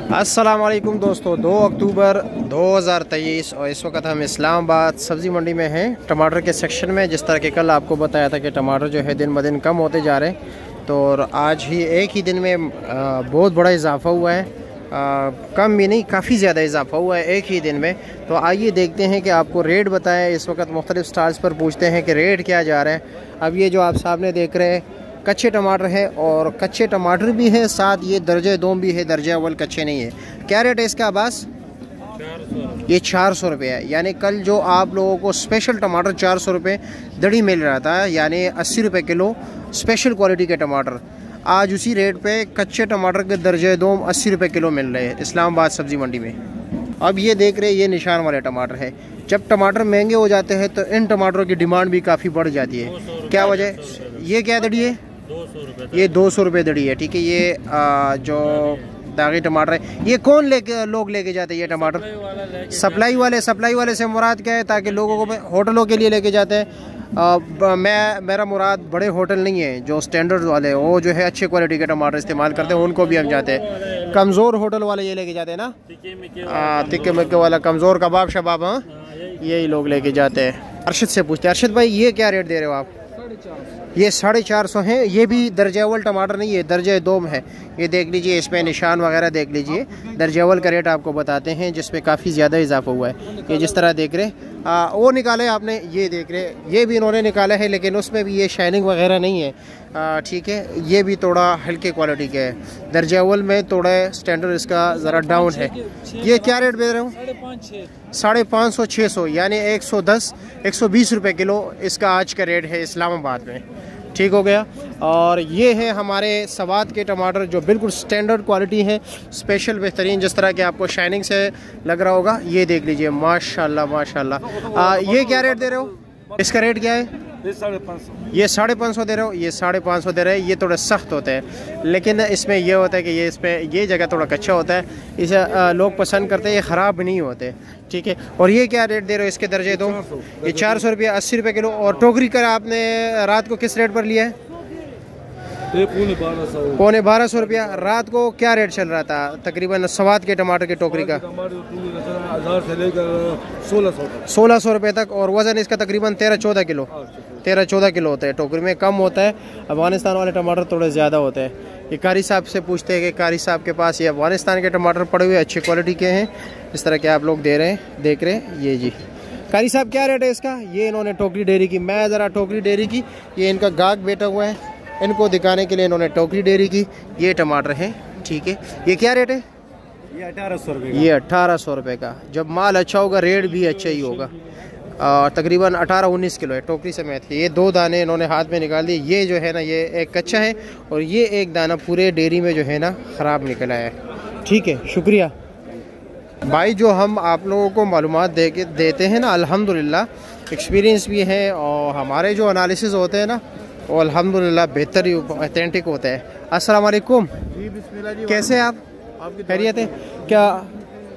अस्सलाम वालेकुम दोस्तों, 2 अक्टूबर 2023 और इस वक्त हम इस्लामाबाद सब्ज़ी मंडी में हैं, टमाटर के सेक्शन में। जिस तरह के कल आपको बताया था कि टमाटर जो है दिन ब दिन कम होते जा रहे हैं, तो आज ही एक ही दिन में बहुत बड़ा इजाफा हुआ है। कम भी नहीं, काफ़ी ज़्यादा इजाफा हुआ है एक ही दिन में। तो आइए देखते हैं कि आपको रेट बताएं। इस वक्त मुख्तलिफ स्टॉल्स पर पूछते हैं कि रेट क्या जा रहे हैं। अब ये जो आप सामने देख रहे हैं कच्चे टमाटर है, और कच्चे टमाटर भी हैं, साथ ये दर्जे दोम भी है, दर्जे अव्वल कच्चे नहीं है। क्या रेट है इसका अब्बास? 400। ये 400 रुपये है। यानी कल जो आप लोगों को स्पेशल टमाटर 400 रुपये दड़ी मिल रहा था, यानी 80 रुपये किलो स्पेशल क्वालिटी के टमाटर, आज उसी रेट पे कच्चे टमाटर के दर्जे दोम 80 रुपये किलो मिल रहे हैं इस्लामाबाद सब्ज़ी मंडी में। अब ये देख रहे हैं, ये निशान वाले टमाटर है। जब टमाटर महंगे हो जाते हैं तो इन टमाटरों की डिमांड भी काफ़ी बढ़ जाती है। क्या वजह? ये क्या दड़ी है? 200 रुपये। ये 200 रुपये दड़ी है, ठीक है। ये जो दागी टमाटर है, ये कौन लोग लेके जाते हैं ये टमाटर? सप्लाई वाले से मुराद क्या है? ताकि लोगों को, होटलों के लिए लेके जाते हैं। मेरा मुराद बड़े होटल नहीं है, जो स्टैंडर्ड वाले हैं, वो जो है अच्छे क्वालिटी के टमाटर इस्तेमाल करते हैं, उनको भी हम जाते हैं। कमज़ोर होटल वाले ये लेके जाते हैं ना, तिक्के मिक्के वाला कमज़ोर कबाब शबाब, हाँ यही लोग लेके जाते हैं। अरशद से पूछते हैं। अरशद भाई, ये क्या रेट दे रहे हो आप? ये 450 हैं। ये भी दर्जे अव्वल टमाटर नहीं है, दर्जे दोम है। ये देख लीजिए, इसमें निशान वगैरह देख लीजिए। दर्जे अव्वल का रेट आपको बताते हैं, जिसमें काफ़ी ज़्यादा इजाफा हुआ है। ये जिस तरह देख रहे, वो निकाले आपने, ये देख रहे, ये भी इन्होंने निकाला है, लेकिन उसमें भी ये शाइनिंग वगैरह नहीं है, ठीक है। ये भी थोड़ा हल्के क्वालिटी के है। दर्जे अव्वल में थोड़ा स्टैंडर्ड इसका ज़रा डाउन है। ये क्या रेट दे रहे हो? 550 600, यानी 110 120 रुपये किलो इसका आज का रेट है इस्लामाबाद में। ठीक हो गया। और ये है हमारे सवाद के टमाटर, जो बिल्कुल स्टैंडर्ड क्वालिटी है, स्पेशल बेहतरीन, जिस तरह के आपको शाइनिंग से लग रहा होगा। ये देख लीजिए, माशाल्लाह माशाल्लाह। ये क्या रेट दे रहे हो? इसका रेट क्या है? ये 550 दे रहे हो। ये 550 दे रहे हैं। ये थोड़ा सख्त होता है, लेकिन इसमें यह होता है कि ये इसमें ये जगह थोड़ा कच्चा होता है, इसे लोग पसंद करते हैं, ये ख़राब नहीं होते, ठीक है। और ये क्या रेट दे रहे हो इसके दर्जे दो? ये 400 रुपये, 80 रुपये किलो। और टोकरी का आपने रात को किस रेट पर लिया है? 1200 रुपया। रात को क्या रेट चल रहा था तकरीबन सवाद के टमाटर के टोकरी का? 1600 रुपये तक। और वज़न इसका तकरीबन 13-14 किलो 13-14 किलो होता है। टोकरी में कम होता है। अफगानिस्तान वाले टमाटर थोड़े ज़्यादा होते हैं। ये कारी साहब से पूछते हैं कि कारी साहब के पास ये अफगानिस्तान के टमाटर पड़े हुए अच्छी क्वालिटी के हैं, इस तरह के आप लोग देख रहे हैं। ये जी कारी साहब, क्या रेट है इसका? ये इन्होंने टोकरी डेयरी की, मैं ज़रा टोकरी डेयरी की, ये इनका गाहक बैठा हुआ है, इनको दिखाने के लिए इन्होंने टोकरी डेयरी की। ये टमाटर है, ठीक है। ये क्या रेट है? ये 1800 रुपये। ये 1800 रुपये का। जब माल अच्छा होगा रेट भी अच्छा ही होगा। तकरीबन 18-19 किलो है टोकरी समेत। ये 2 दाने इन्होंने हाथ में निकाल दिए। ये जो है ना, ये एक कच्चा है, और ये एक दाना पूरे डेयरी में जो है ना ख़राब निकल आया है, ठीक है। शुक्रिया भाई। जो हम आप लोगों को मालूमात देते हैं ना, अल्हम्दुलिल्लाह एक्सपीरियंस भी है, और हमारे जो एनालिसिस होते हैं ना, वो अल्हम्दुलिल्लाह बेहतर ही ऑथेंटिक होता है। अस्सलाम वालेकुम जी, बिस्मिल्लाह जी। कैसे आप? खैरियत है? क्या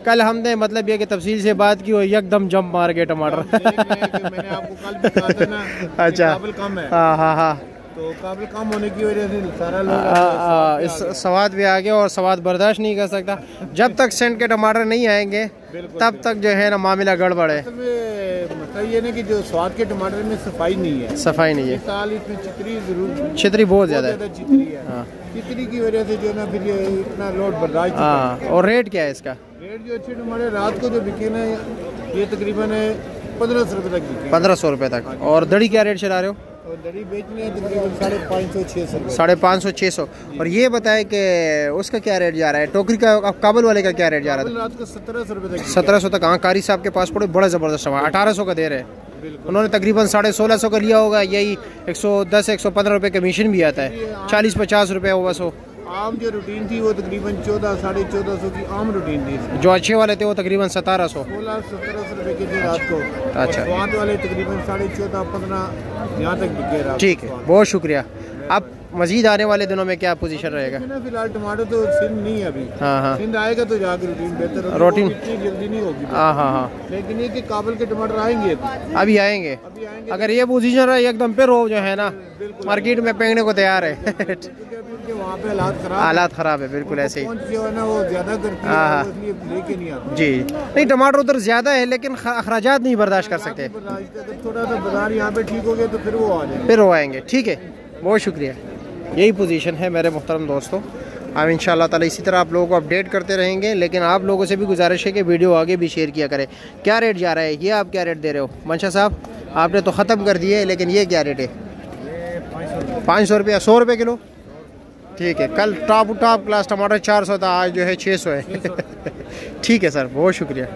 कल हमने मतलब ये कि तफसील से बात की, और एकदम जंप मार गए टमाटर? मैंने आपको कल भी कहा था ना, अच्छा, काबिल कम है। हाँ, तो काबिल कम होने की वजह से सारा लोग इस सवाद भी आ गया, और सवाद बर्दाश्त नहीं कर सकता। जब तक सेंट के टमाटर नहीं आएंगे तब तक जो है ना मामला गड़बड़ है। मतलब ये ना कि जो स्वाद के टमाटर में सफाई नहीं है, इस साल इसमें छितरी बहुत ज़्यादा है। चितरी की वजह से जो ना फिर ये इतना लोड बर्दाश्त। और रेट क्या है इसका? रेट जो अच्छे टमाटर रात को जो बिके ना, ये तकरीबन 1500 रुपये तक बिके। 1500 रुपये तक। और दड़ी क्या रेट चला रहे हो? और दड़ी बेचने हैं तकरीबन 550-600। 550-600। और ये बताए कि उसका क्या रेट जा रहा है टोकरी का? काबुल वाले का क्या रेट जा रहा है? रात को 1700 रुपये तक। 1700 तक। हाँ, कारी साहब के पास पड़े बड़ा ज़बरदस्त टमाटर 1800 का दे रहे हैं। उन्होंने तकरीबन 1650 का लिया होगा। यही 110-115 रुपये कमीशन भी आता है, 40-50 रुपये वो बस हो। आम जो रूटीन थी वो तकरीबन 1400-1450 की आम रूटीन थी। जो अच्छे वाले थे वो तकरीबन 1700 1600-1700 रुपये के थे रात को। अच्छा। स्वाद वाले तकरीबन 14.5-15 यहाँ तक बिके रहा। ठीक है, बहुत शुक्रिया। अब मजीद आने वाले दिनों में क्या पोजीशन रहेगा? फिलहाल टमाटर तो सिंध नहीं है अभी। हाँ, सिंध आएगा तो जाकर रूटीन बेहतर होगी। रूटीन इतनी जल्दी नहीं होगी। हाँ, लेकिन ये कि काबुल के टमाटर आएंगे, अभी आएंगे। अगर ये पोजीशन रहा एकदम, फिर वो जो है ना मार्केट में फेंकने को तैयार है। कि वहाँ पे हालात ख़राब है, बिल्कुल ऐसे ही जो है ना वो ज़्यादा करती है, इसलिए लेके नहीं आते जी। नहीं, टमाटर उधर ज़्यादा है लेकिन अखराजात नहीं बर्दाश्त कर सकते। थोड़ा सा बाजार यहाँ पे ठीक हो गया तो फिर वो आ जाएंगे, फिर वो आएंगे। ठीक है, बहुत शुक्रिया। यही पोजीशन है मेरे मोहतरम दोस्तों। हम इंशाअल्लाह ताला इसी तरह आप लोगों को अपडेट करते रहेंगे, लेकिन आप लोगों से भी गुजारिश है कि वीडियो आगे भी शेयर किया करें। क्या रेट जा रहा है ये, आप क्या रेट दे रहे हो मंशा साहब? आपने तो ख़त्म कर दिए, लेकिन ये क्या रेट है? 500 रुपया, 100 रुपये किलो। ठीक है, कल टॉप क्लास टमाटर 400 था, आज जो है 600 है। ठीक है सर, बहुत शुक्रिया।